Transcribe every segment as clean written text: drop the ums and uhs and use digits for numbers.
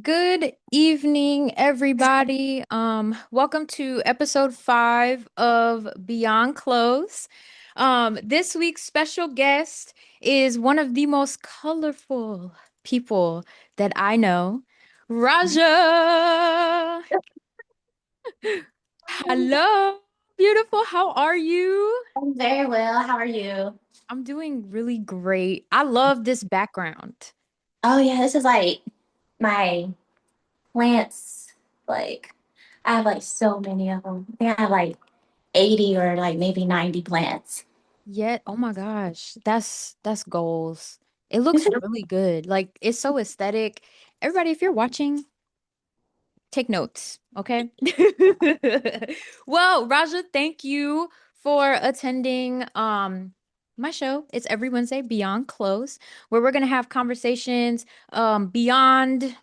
Good evening, everybody. Welcome to episode 5 of Beyond Clothes. This week's special guest is one of the most colorful people that I know, Rajah. Hello, beautiful. How are you? I'm very well. How are you? I'm doing really great. I love this background. Oh yeah, this is like my plants. Like I have like so many of them. I think I have like 80 or like maybe 90 plants. Yet, oh my gosh, that's goals. It looks really good. Like it's so aesthetic. Everybody, if you're watching, take notes, okay? Well, Raja, thank you for attending my show. It's every Wednesday, Beyond Clothes, where we're gonna have conversations beyond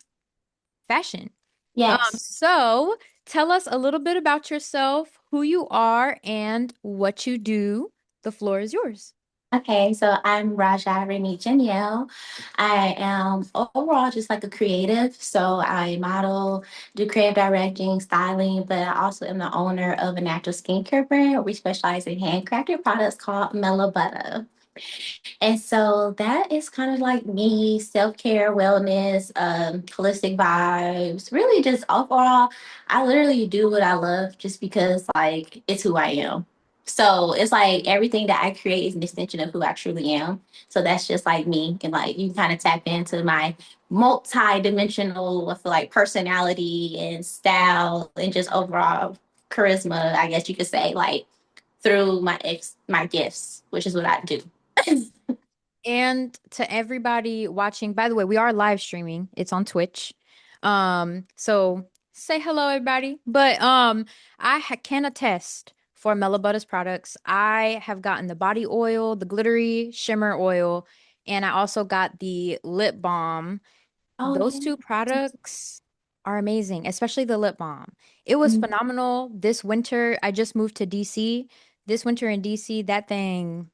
fashion. Yes. So tell us a little bit about yourself, who you are, and what you do. The floor is yours. Okay, so I'm Rajah Janielle. I am overall just like a creative. So I model, do creative directing, styling, but I also am the owner of a natural skincare brand. We specialize in handcrafted products called Melabutta. And so that is kind of like me, self-care, wellness, holistic vibes, really just overall, I literally do what I love just because like it's who I am. So it's like everything that I create is an extension of who I truly am. So that's just like me. And like you kind of tap into my multi-dimensional, I feel like personality and style and just overall charisma, I guess you could say, like through my gifts, which is what I do. And to everybody watching, by the way, we are live streaming. It's on Twitch. So say hello, everybody. But can attest for Melabutta's products. I have gotten the body oil, the glittery shimmer oil, and I also got the lip balm. Oh Those yeah. two products are amazing, especially the lip balm. It was phenomenal this winter. I just moved to DC. This winter in DC, that thing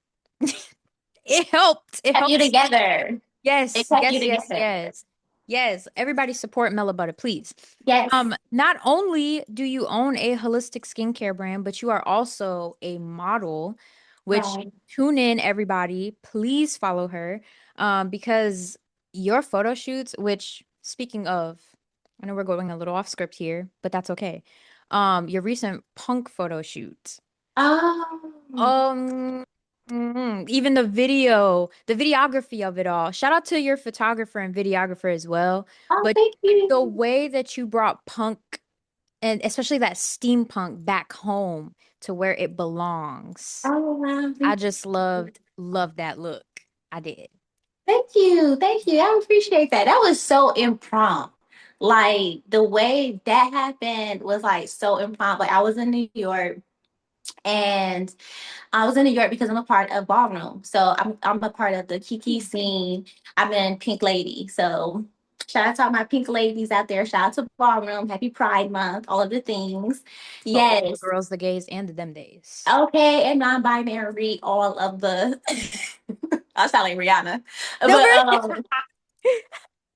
it helped. It Kept you helped. together. It Yes, kept you yes, yes, together. yes. Yes, everybody support Melabutta, please. Yes. Not only do you own a holistic skincare brand, but you are also a model, which Right. tune in, everybody. Please follow her. Because your photo shoots, which speaking of, I know we're going a little off script here, but that's okay. Your recent punk photo shoot. Oh. Um, even the videography of it all. Shout out to your photographer and videographer as well. Oh, But thank the you. way that you brought punk and especially that steampunk back home to where it belongs. Oh wow. I just loved that look. I did. Thank you. Thank you. I appreciate that. That was so impromptu. Like the way that happened was like so impromptu. Like I was in New York and I was in New York because I'm a part of ballroom. So I'm a part of the Kiki scene. I'm in Pink Lady. So shout out to all my pink ladies out there. Shout out to ballroom. Happy Pride Month. All of the things. For all the Yes. girls, the gays, and the them days. Okay, and non-binary, all of the I sound like Rihanna. No, But very-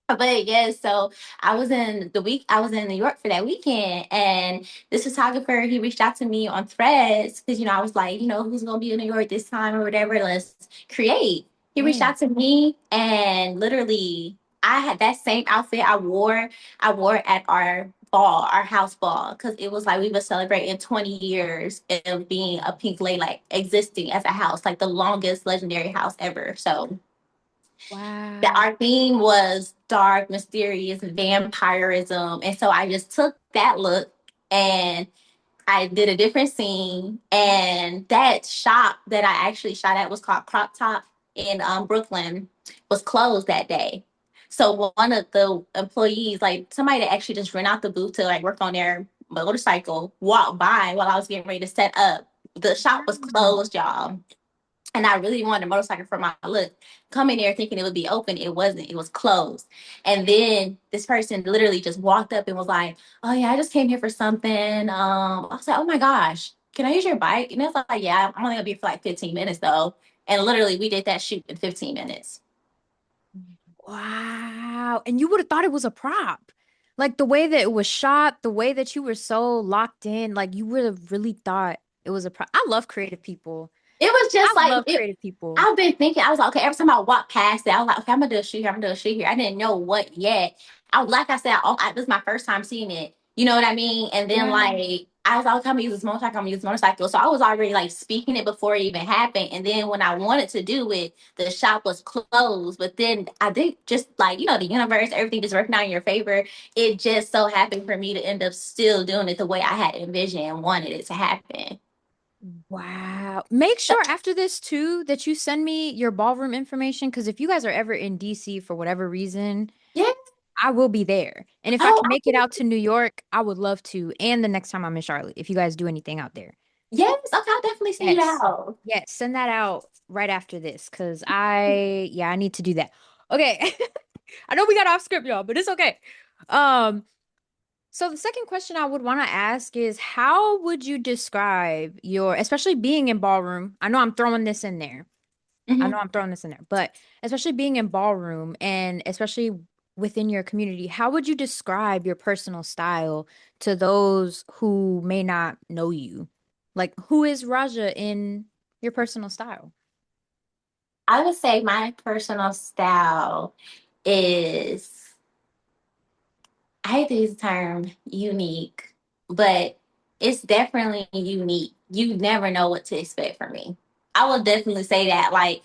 but yes, so I was in New York for that weekend and this photographer he reached out to me on threads because I was like, who's gonna be in New York this time or whatever, let's create. He reached Yeah. out to me and literally I had that same outfit I wore at our ball, our house ball, because it was like we were celebrating 20 years of being a pink lady, like existing as a house, like the longest legendary house ever. So that Wow. our theme was dark, mysterious, vampirism. And so I just took that look and I did a different scene. And that shop that I actually shot at was called Crop Top in Brooklyn, was closed that day. So one of the employees, like somebody that actually just ran out the booth to like work on their motorcycle, walked by while I was getting ready to set up. The shop was Wow. closed, y'all, and I really wanted a motorcycle for my look. Coming there thinking it would be open, it wasn't. It was closed. And then this person literally just walked up and was like, "Oh yeah, I just came here for something." I was like, "Oh my gosh, can I use your bike?" And it's like, "Yeah, I'm only gonna be here for like 15 minutes though." And literally, we did that shoot in 15 minutes. Wow. And you would have thought it was a prop. Like the way that it was shot, the way that you were so locked in, like you would have really thought it was a pro. I love creative people. It was just I like love it. creative people. I've been thinking. I was like, okay. Every time I walk past it, I was like, okay, I'm gonna do a shoot here. I'm gonna do a shoot here. I didn't know what yet. Like I said, this is my first time seeing it. You know what I mean? And then Yeah. like I was like, okay, I'm gonna use this motorcycle. I'm gonna use this motorcycle. So I was already like speaking it before it even happened. And then when I wanted to do it, the shop was closed. But then I think just like the universe, everything just working out in your favor. It just so happened for me to end up still doing it the way I had envisioned and wanted it to happen. Wow. Make sure after this too that you send me your ballroom information because if you guys are ever in DC for whatever reason, Yeah. I will be there. And if I Oh, can make it out to New York, I would love to. And the next time I'm in Charlotte, if you guys do anything out there. yes. Okay, I'll definitely send you that Yes. out. Yes. Send that out right after this because yeah, I need to do that. Okay. I know we got off script, y'all, but it's okay. Um, so the second question I would want to ask is how would you describe especially being in ballroom? I know I'm throwing this in there. I know Mhm. I'm throwing this in there, but especially being in ballroom and especially within your community, how would you describe your personal style to those who may not know you? Like, who is Raja in your personal style? I would say my personal style is, I hate to use the term unique, but it's definitely unique. You never know what to expect from me. I will definitely say that. Like,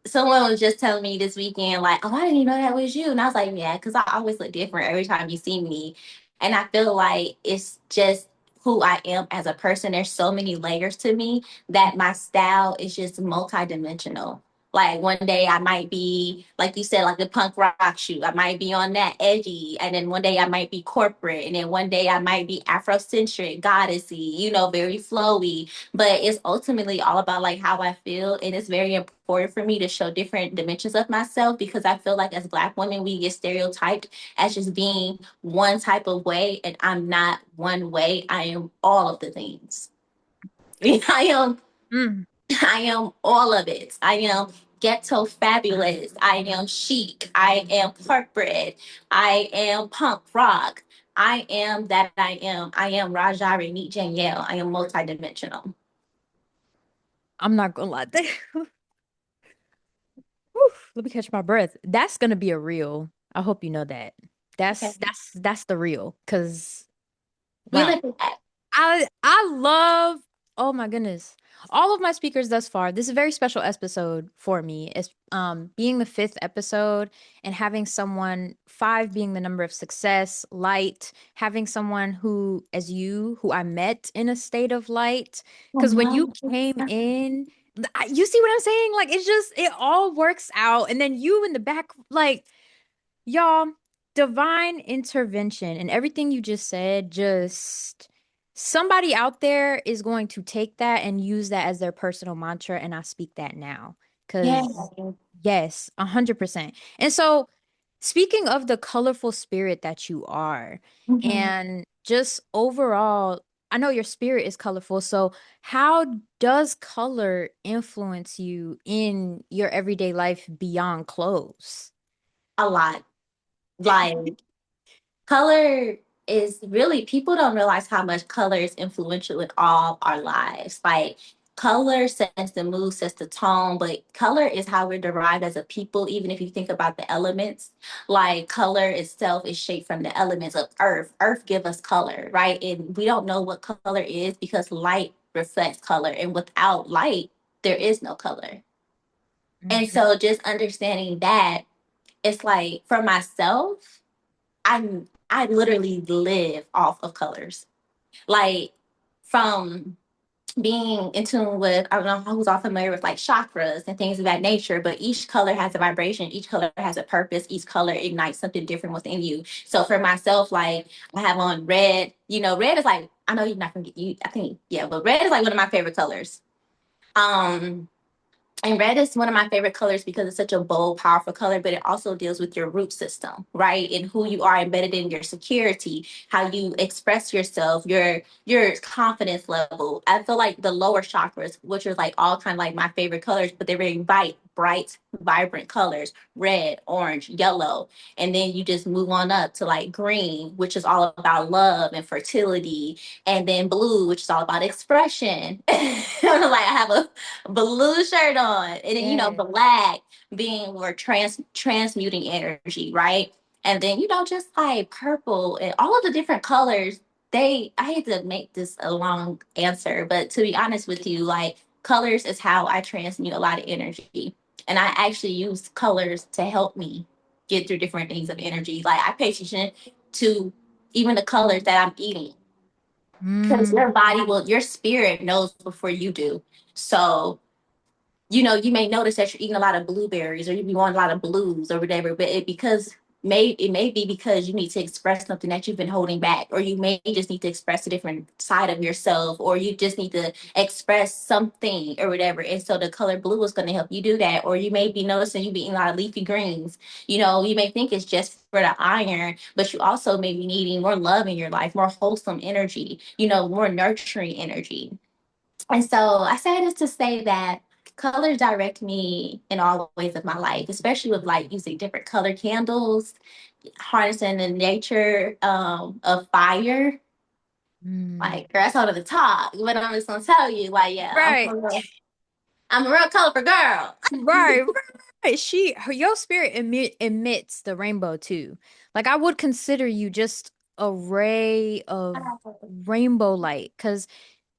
someone was just telling me this weekend, like, oh, I didn't even know that was you. And I was like, yeah, because I always look different every time you see me. And I feel like it's just who I am as a person. There's so many layers to me that my style is just multidimensional. Like one day I might be, like you said, like the punk rock shoe. I might be on that edgy. And then one day I might be corporate. And then one day I might be Afrocentric, goddessy, very flowy, but it's ultimately all about like how I feel, and it's very important for me to show different dimensions of myself because I feel like as Black women we get stereotyped as just being one type of way, and I'm not one way. I am all of the things. I am Mm, I am all of it. I am ghetto fabulous. I am chic. I am corporate. I am punk rock. I am that I am. I am Rajah Renee Danielle. I am multidimensional. I'm not gonna lie. Whew, let me catch my breath. That's gonna be a reel. I hope you know that. Okay. That's the real. Cause We wow. look at I love, oh my goodness. All of my speakers thus far. This is a very special episode for me. It's being the fifth episode and having someone, five being the number of success, light, having someone who, as you, who I met in a state of light. oh, Because when you no. came in, you see what I'm saying? Like it's just it all works out. And then you in the back, like y'all, divine intervention and everything you just said, just somebody out there is going to take that and use that as their personal mantra. And I speak that now Yeah. because, yes, 100%. And so, speaking of the colorful spirit that you are, Mhm. and just overall, I know your spirit is colorful. So, how does color influence you in your everyday life beyond clothes? A lot. Like color is really, people don't realize how much color is influential in all our lives. Like color sets the mood, sets the tone, but color is how we're derived as a people. Even if you think about the elements, like color itself is shaped from the elements of earth. Earth give us color, right? And we don't know what color is because light reflects color, and without light there is no color. And Mhm. so just understanding that, it's like for myself, I literally live off of colors. Like from being in tune with, I don't know who's all familiar with like chakras and things of that nature, but each color has a vibration, each color has a purpose, each color ignites something different within you. So for myself, like I have on red, red is like, I know you're not gonna get you, I think, yeah, but red is like one of my favorite colors. Um, and red is one of my favorite colors because it's such a bold, powerful color, but it also deals with your root system, right? And who you are embedded in, your security, how you express yourself, your confidence level. I feel like the lower chakras, which are like all kind of like my favorite colors, but they're very bright, vibrant colors, red, orange, yellow. And then you just move on up to like green, which is all about love and fertility. And then blue, which is all about expression. Like I have a blue shirt on. And then, Yeah. black being more transmuting energy, right? And then, just like purple and all of the different colors, I hate to make this a long answer, but to be honest with you, like colors is how I transmute a lot of energy. And I actually use colors to help me get through different things of energy. Like I pay attention to even the colors that I'm eating because Mm, your spirit knows before you do. So you may notice that you're eating a lot of blueberries or you be wanting a lot of blues or whatever, but it may be because you need to express something that you've been holding back, or you may just need to express a different side of yourself, or you just need to express something or whatever. And so the color blue is going to help you do that. Or you may be noticing you be eating a lot of leafy greens. You may think it's just for the iron, but you also may be needing more love in your life, more wholesome energy, more nurturing energy. And so I say this to say that colors direct me in all ways of my life, especially with like using different color candles, harnessing the nature of fire. mm. Like, girl, that's all to the top. But I'm just gonna tell you, like, yeah, Right. I'm a real colorful girl. Right, right. Your spirit emits the rainbow too. Like I would consider you just a ray of rainbow light, because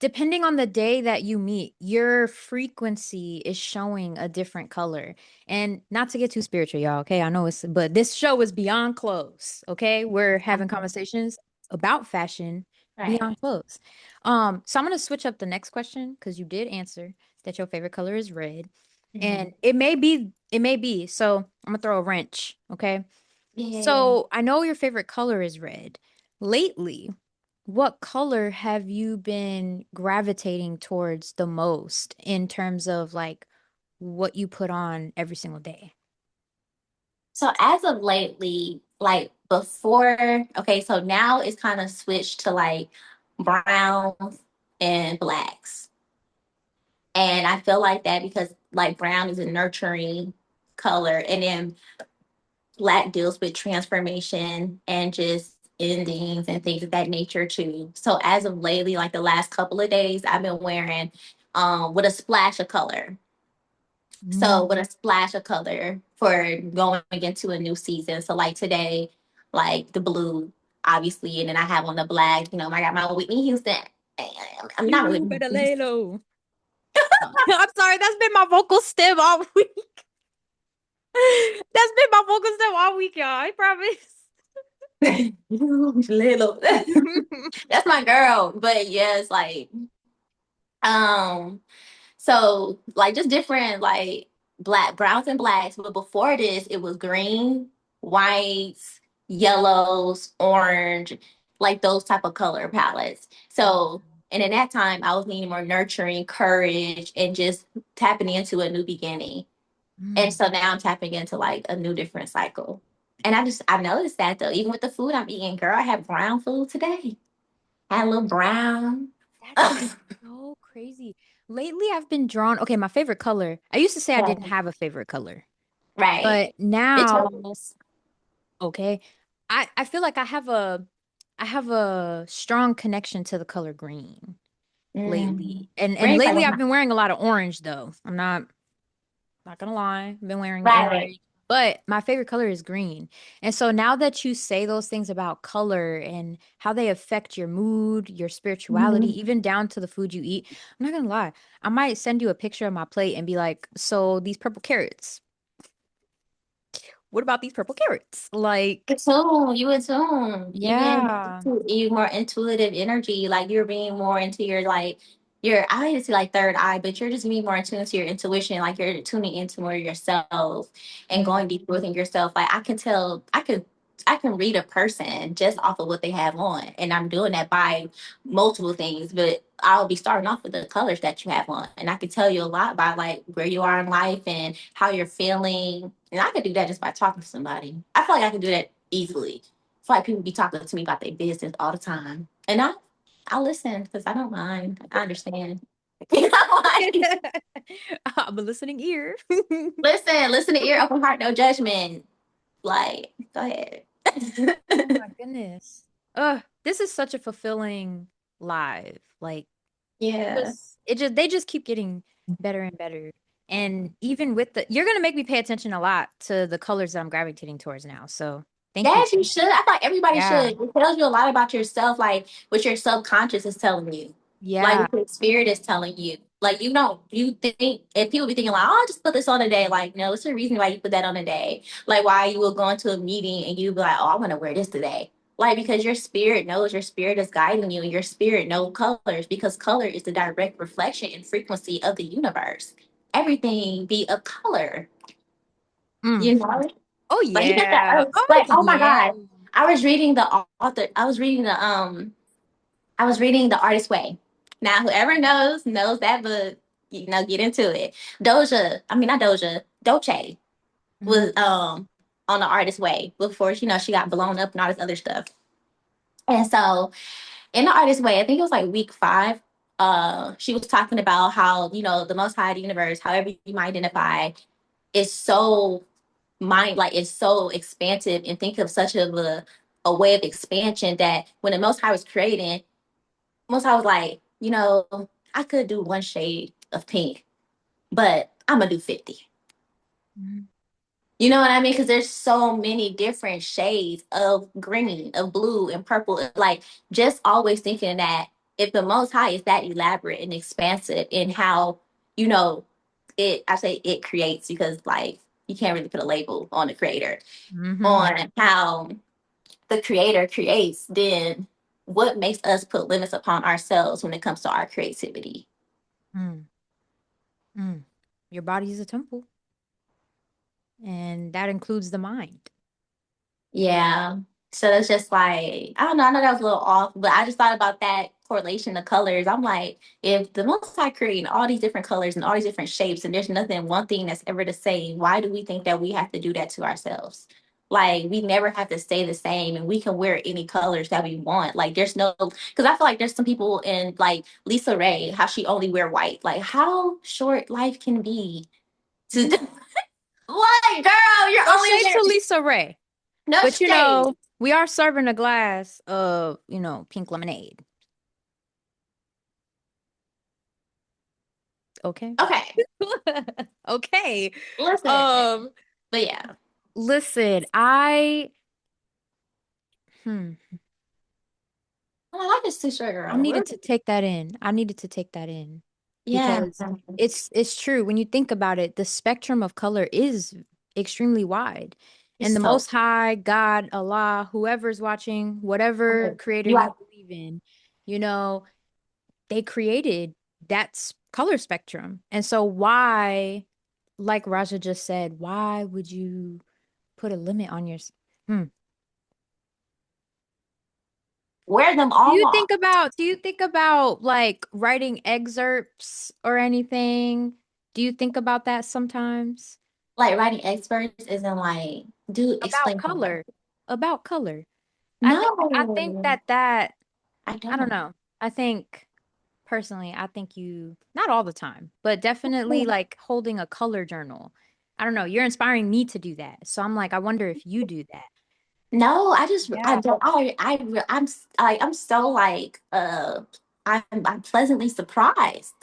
depending on the day that you meet, your frequency is showing a different color. And not to get too spiritual, y'all, okay? I know but this show is beyond clothes, okay? We're having conversations about fashion Right. beyond clothes. So I'm gonna switch up the next question because you did answer that your favorite color is red. Mhm. And it may be. So I'm gonna throw a wrench, okay? Yeah. So I know your favorite color is red. Lately, what color have you been gravitating towards the most in terms of like what you put on every single day? So as of lately, like before, okay, so now it's kind of switched to like browns and blacks. And I feel like that because like brown is a nurturing color, and then black deals with transformation and just endings and things of that nature too. So as of lately, like the last couple of days, I've been wearing with a splash of color. So with a Mm. splash of color for going into a new season. So like today, like the blue, obviously, and then I have on the black. I got my Whitney Houston. I'm not You Whitney better lay Houston. low. I'm sorry, that's been my vocal stem all week. That's been my vocal stem all week, y'all. I promise. Little. That's my girl. But yeah, it's like um so like just different like browns and blacks. But before this, it was green, whites, yellows, orange, like those type of color palettes. So and in that time I was needing more nurturing, courage, and just tapping into a new beginning. And Mm. so now I'm tapping into like a new different cycle. And I noticed that though, even with the food I'm eating, girl, I had brown food today. I had a little brown. That is so crazy. Lately, I've been drawn. Okay, my favorite color. I used to say I didn't have a favorite color, Right. but It's now, purpose. okay, I feel like I have a strong connection to the color green Mm. lately. And Green's like lately I've been wearing a lot of orange though. I'm not gonna lie. I've been wearing right. orange, but my favorite color is green. And so now that you say those things about color and how they affect your mood, your spirituality, Mhm. even down to the food you eat, I'm not gonna lie. I might send you a picture of my plate and be like, so these purple carrots, what about these purple carrots? Like, You being yeah. you more intuitive energy, like you're being more into your like your I hate to say like third eye, but you're just being more in tune to your intuition, like you're tuning into more yourself and Mm, going deeper within yourself. Like I can tell I can read a person just off of what they have on. And I'm doing that by multiple things, but I'll be starting off with the colors that you have on. And I can tell you a lot about like where you are in life and how you're feeling. And I could do that just by talking to somebody. I feel like I can do that easily. I feel like people be talking to me about their business all the time. And I listen because I don't mind. I understand. You know, like, I'm a listening ear. listen to ear, open heart, no judgment. Like, go ahead. Oh my goodness. This is such a fulfilling live. Like Yeah. it just they just keep getting better and better. And even with you're gonna make me pay attention a lot to the colors that I'm gravitating towards now. So thank you. Yes, you should. I feel like everybody Yeah. should. It tells you a lot about yourself, like what your subconscious is telling you, like Yeah. what your spirit is telling you. Like you think if people be thinking like, oh, I'll just put this on a day. Like, no, it's a reason why you put that on a day. Like why you will go into a meeting and you be like, oh, I want to wear this today. Like because your spirit knows, your spirit is guiding you, and your spirit knows colors because color is the direct reflection and frequency of the universe. Everything be a color, Mm. you know. Oh Like you get the yeah. earth. Oh Like, oh my yeah. God. I was reading the author, I was reading The Artist's Way. Now whoever knows that book, get into it. Not Doja, Dolce Mhm. was on The Artist's Way before, she got blown up and all this other stuff. And so in The Artist's Way, I think it was like week 5, she was talking about how, the most high universe, however you might identify, is so mind like it's so expansive and think of such of a way of expansion that when the most high was creating, most high was like, I could do one shade of pink, but I'm gonna do 50. Mhm. You know what I mean? Because there's so many different shades of green, of blue, and purple. Like, just always thinking that if the Most High is that elaborate and expansive in how, you know, I say it creates because, like, you can't really put a label on the creator, Mhm. on how the creator creates, then what makes us put limits upon ourselves when it comes to our creativity? Mm. Mm. Your body is a temple, and that includes the mind. Yeah. So it's just like, I don't know. I know that was a little off, but I just thought about that correlation of colors. I'm like, if the most high creating all these different colors and all these different shapes, and there's nothing, one thing that's ever the same, why do we think that we have to do that to ourselves? Like, we never have to stay the same and we can wear any colors that we want. Like, there's no, because I feel like there's some people in like Lisa Ray, how she only wear white. Like, how short life can be to, what, girl, you're No only shade to wearing, Lisa Ray, no but shade. we are serving a glass of, pink lemonade. Okay. Okay. Okay. Listen, Um, but yeah, listen, I hmm, my life is too short, I girl. needed to take that in. I needed to take that in Yeah, because it's true. When you think about it, the spectrum of color is extremely wide. it's And the so Most High, God, Allah, whoever's watching, whatever creator you you are believe in, you know, they created that color spectrum. And so why, like Raja just said, why would you put a limit on your hmm. wear them all off. Do you think about like writing excerpts or anything? Do you think about that sometimes? Like writing experts isn't like, do About explain more. color. About color. I think No, that I I don't don't. know. I think personally, I think you not all the time, but definitely like holding a color journal. I don't know, you're inspiring me to do that. So I'm like, I wonder if you do that. No, I Yeah. don't. I'm so like, I'm pleasantly surprised.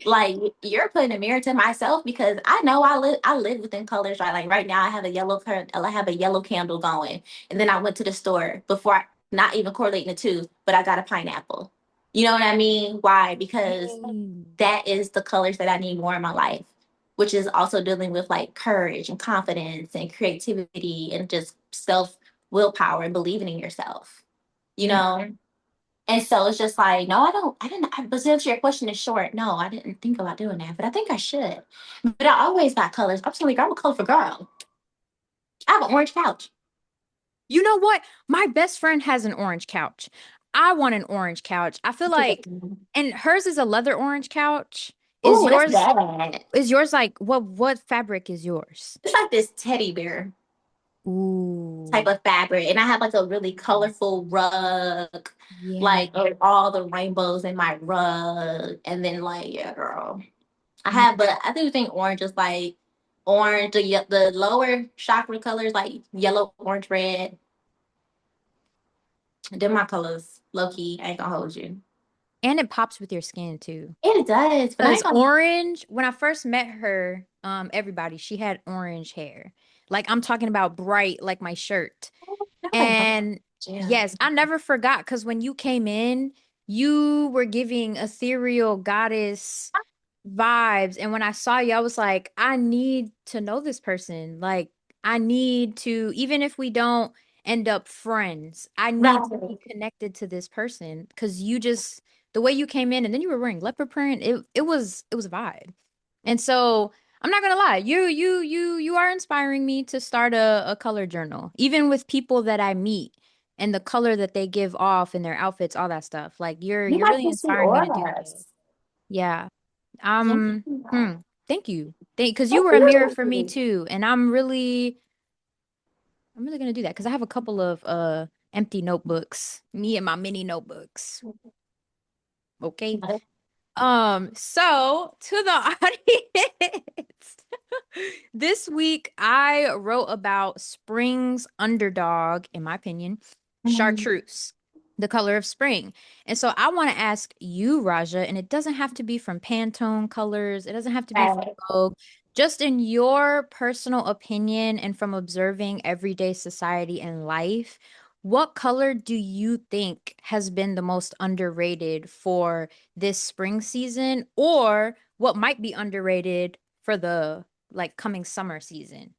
Like you're putting a mirror to myself because I know I live within colors, right? Like right now I have a yellow candle going, and then I went to the store before not even correlating the two, but I got a pineapple. You know what I mean? Why? Because Dang. that is the colors that I need more in my life, which is also dealing with like courage and confidence and creativity and just self willpower and believing in yourself, you Mm. know? And so it's just like, no, I didn't, but since your question is short, no, I didn't think about doing that, but I think I should. But I always got colors. I'm telling you, I'm a colorful girl. I have an orange couch. You know what? My best friend has an orange couch. I want an orange couch. I feel like, and hers is a leather orange couch. Is Oh, that's yours, bad. is yours like what fabric is yours? It's like this teddy bear. type Ooh. of fabric. And I have like a really colorful rug, Yeah. like of all the rainbows in my rug. And then like, yeah, girl. I have, but I do think orange is like orange, the lower chakra colors like yellow, orange, red. They're my colors, low key. I ain't gonna hold you. And it pops with your skin too. It does, but I Because ain't gonna. orange, when I first met her, everybody, she had orange hair. Like I'm talking about bright, like my shirt. I like both. And Yeah. yes, I never forgot because when you came in, you were giving ethereal goddess vibes. And when I saw you, I was like, I need to know this person. Like, I need to, even if we don't end up friends, I need to be Right. connected to this person because you just, the way you came in and then you were wearing leopard print, it was a vibe. And so I'm not gonna lie, you are inspiring me to start a color journal, even with people that I meet and the color that they give off in their outfits, all that stuff. Like You you're like really to see inspiring me to do that. auras. Yeah. Yeah. Hmm. Thank you. Because you Thank were a mirror for me you. too, and I'm really gonna do that because I have a couple of empty notebooks, me and my mini notebooks. Okay. So to the audience, this week I wrote about spring's underdog, in my opinion, Mhm. chartreuse, the color of spring. And so I want to ask you, Raja, and it doesn't have to be from Pantone colors, it doesn't have to be from Right. Vogue, just in your personal opinion and from observing everyday society and life, what color do you think has been the most underrated for this spring season, or what might be underrated for the like coming summer season?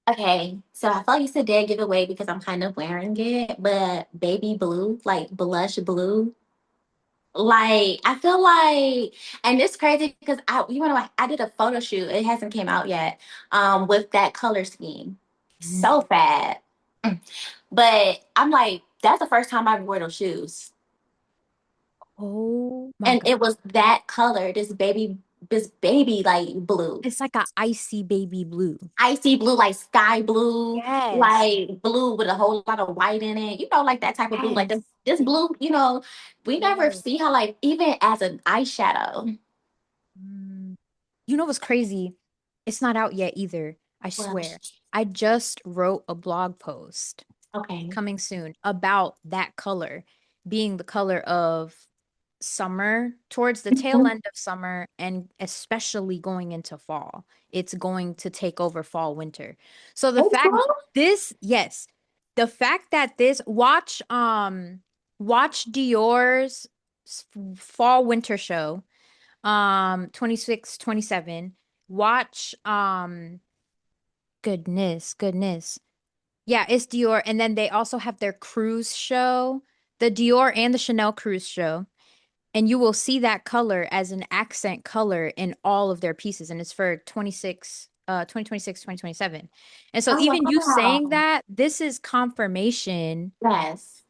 Okay, so I thought you said dead giveaway because I'm kind of wearing it, but baby blue, like blush blue, like I feel like, and it's crazy because I did a photo shoot. It hasn't came out yet, with that color scheme. Mm. So bad, but I'm like, that's the first time I wore those shoes, Oh my and God. it was that color, this baby like blue. It's like a icy baby blue. Icy blue, like sky blue, Yes. like blue with a whole lot of white in it. You know, like that type of blue. Like Yes. this blue, we never Yes. see how like even as an eyeshadow. Mm. You know what's crazy? It's not out yet either. I Well, swear. I just wrote a blog post okay. coming soon about that color being the color of summer, towards the tail Mhm. end of summer, and especially going into fall. It's going to take over fall, winter. So the It's fact blue? yes, the fact that this watch Dior's fall winter show 26, 27. Watch goodness. Yeah, it's Dior. And then they also have their cruise show, the Dior and the Chanel cruise show. And you will see that color as an accent color in all of their pieces. And it's for 2026, 2027. And so Oh even you saying wow. that, this is confirmation. Yes.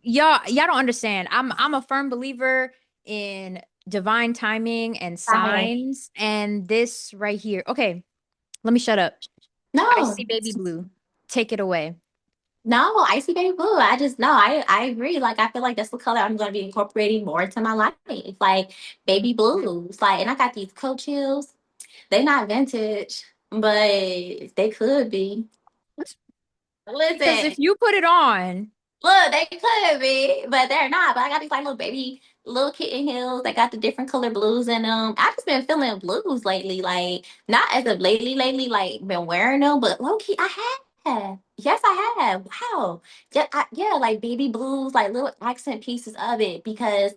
Y'all don't understand. I'm a firm believer in divine timing and Right. signs. And this right here. Okay, let me shut up. I No. see baby blue. Take it away. No, icy baby blue. I just no, I agree. Like I feel like that's the color I'm gonna be incorporating more into my life. Like baby blues. Like and I got these Coach heels. They're not vintage, but they could be. Because Listen, if you put it on, look, they could be, but they're not. But I got these like little baby, little kitten heels. They got the different color blues in them. I just been feeling blues lately. Like not as of lately, like been wearing them, but low key, I have. Yes, I have. Wow. Yeah, like baby blues, like little accent pieces of it because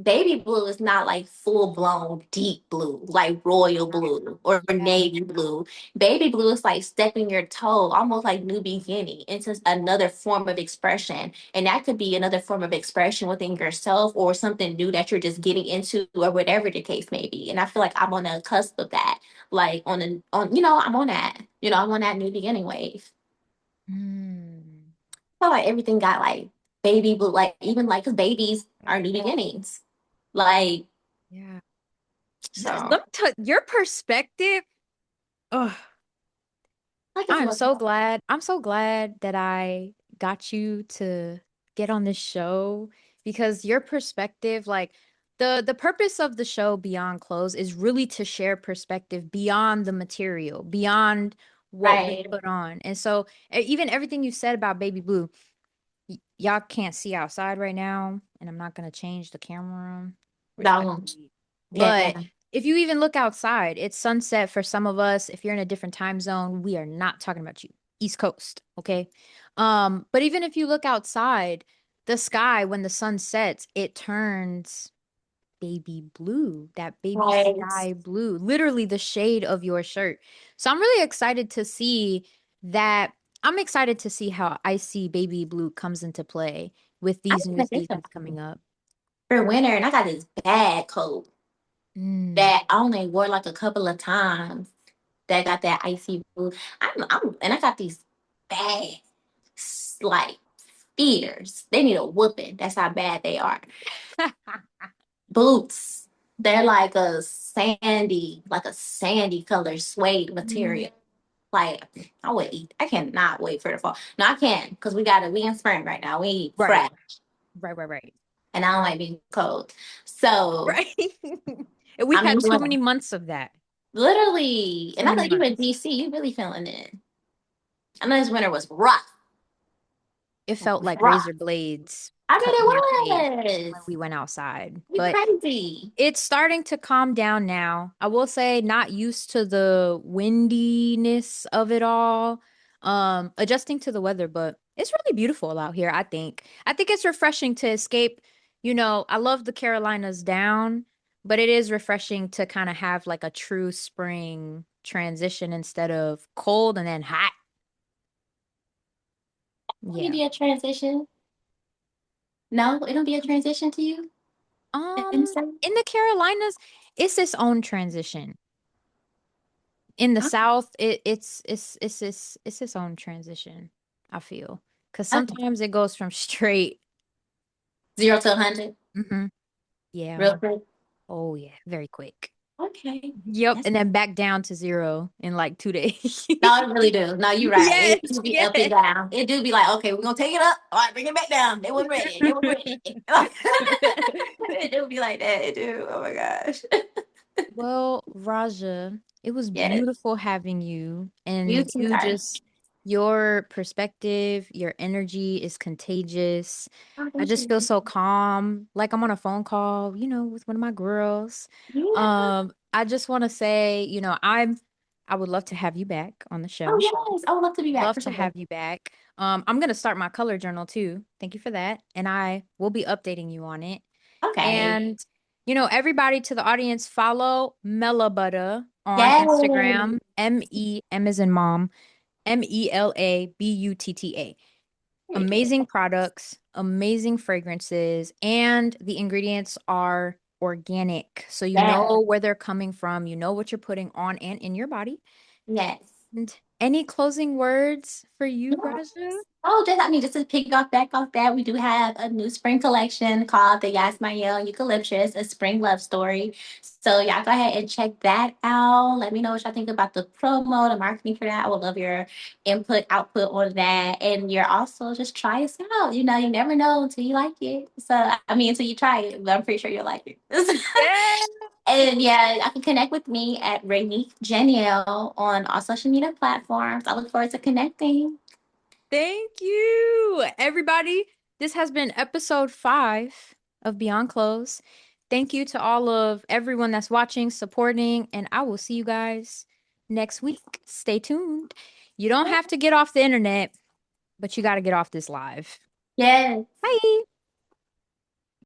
baby blue is not like full blown deep blue, like royal blue or yeah. navy blue. Baby blue is like stepping your toe, almost like new beginning into another form of expression. And that could be another form of expression within yourself or something new that you're just getting into or whatever the case may be. And I feel like I'm on the cusp of that. Like I'm on that. I'm on that new beginning wave. Mm, I feel like everything got like baby blue, like even like 'cause babies are new beginnings. Like yeah. so. Let me tell your perspective. Oh, You're welcome. I'm so glad that I got you to get on this show because your perspective, like the purpose of the show Beyond Clothes is really to share perspective beyond the material, beyond what we Right. put on. And so even everything you said about Baby Blue, y'all can't see outside right now, and I'm not gonna change the camera Don't. respectfully. But Yeah. if you even look outside, it's sunset for some of us. If you're in a different time zone, we are not talking about you. East Coast, okay? But even if you look outside, the sky when the sun sets, it turns baby blue, that baby Right. sky blue, literally the shade of your shirt. So I'm really excited to see that. I'm excited to see how icy baby blue comes into play with I these new didn't think so. seasons coming up. For winter, and I got this bad coat Mm. that I only wore like a couple of times. That got that icy blue. And I got these bad, like spears. They need a whooping. That's how bad they are. Boots. They're like a sandy color suede Mm. material. Like I would eat. I cannot wait for the fall. No, I can't because we in spring right now. We eat Right, fresh, right, and I don't like being cold. So right. And we've I'm had used too to many months of that. literally. Too And I many know you in months. DC. You really feeling it. I know this winter was rough. It felt like razor Rough. blades I cutting your face bet it when was. we went outside. You But crazy. it's starting to calm down now. I will say not used to the windiness of it all. Adjusting to the weather, but it's really beautiful out here, I think. I think it's refreshing to escape, I love the Carolinas down, but it is refreshing to kind of have like a true spring transition instead of cold and then hot. Will you Yeah. be a transition? No, it'll be a transition to you. And Um, so, in the Carolinas, it's its own transition. In the South, it's its own transition, I feel. Because okay. sometimes it goes from straight. 0 to 100, Hmm. Yeah. real quick. Oh yeah, very quick. Okay. Yep. That's And then back down to zero in like 2 days. no, I really do. No, you're right. Yes, It do be up and yes. down. It do be like, okay, we're gonna take it up. All right, bring it back down. They weren't ready. They weren't ready. It do be like that. It do. Oh my gosh. Well, Raja, it was Yes. beautiful having you. You And too, guys. your perspective, your energy is contagious. Oh, I thank just you. feel so calm, like I'm on a phone call, with one of my girls. Yeah. I just want to say, I would love to have you back on the Oh show. yes. I would love to be back Love for to sure. have you back. I'm gonna start my color journal too. Thank you for that. And I will be updating you on it. Okay. And, everybody to the audience, follow Melabutta on Yay. Instagram. M as in mom, Melabutta. Period. Amazing products, amazing fragrances, and the ingredients are organic. So you Yes. know where they're coming from, you know what you're putting on and in your body. Yes. And any closing words for you, Raja? Yes. Oh, just to pick off back off that, we do have a new spring collection called the Yasmael Eucalyptus, a spring love story. So y'all go ahead and check that out. Let me know what y'all think about the promo, the marketing for that. I would love your input, output on that. And you're also just try us out. You never know until you like it. So I mean until you try it, but I'm pretty sure you'll like it. Yeah. And yeah, I can connect with me at Rainique Janielle on all social media platforms. I look forward to connecting. Thank you, everybody. This has been episode 5 of Beyond Clothes. Thank you to all of everyone that's watching, supporting, and I will see you guys next week. Stay tuned. You don't have to get off the internet, but you got to get off this live. Yes. Bye.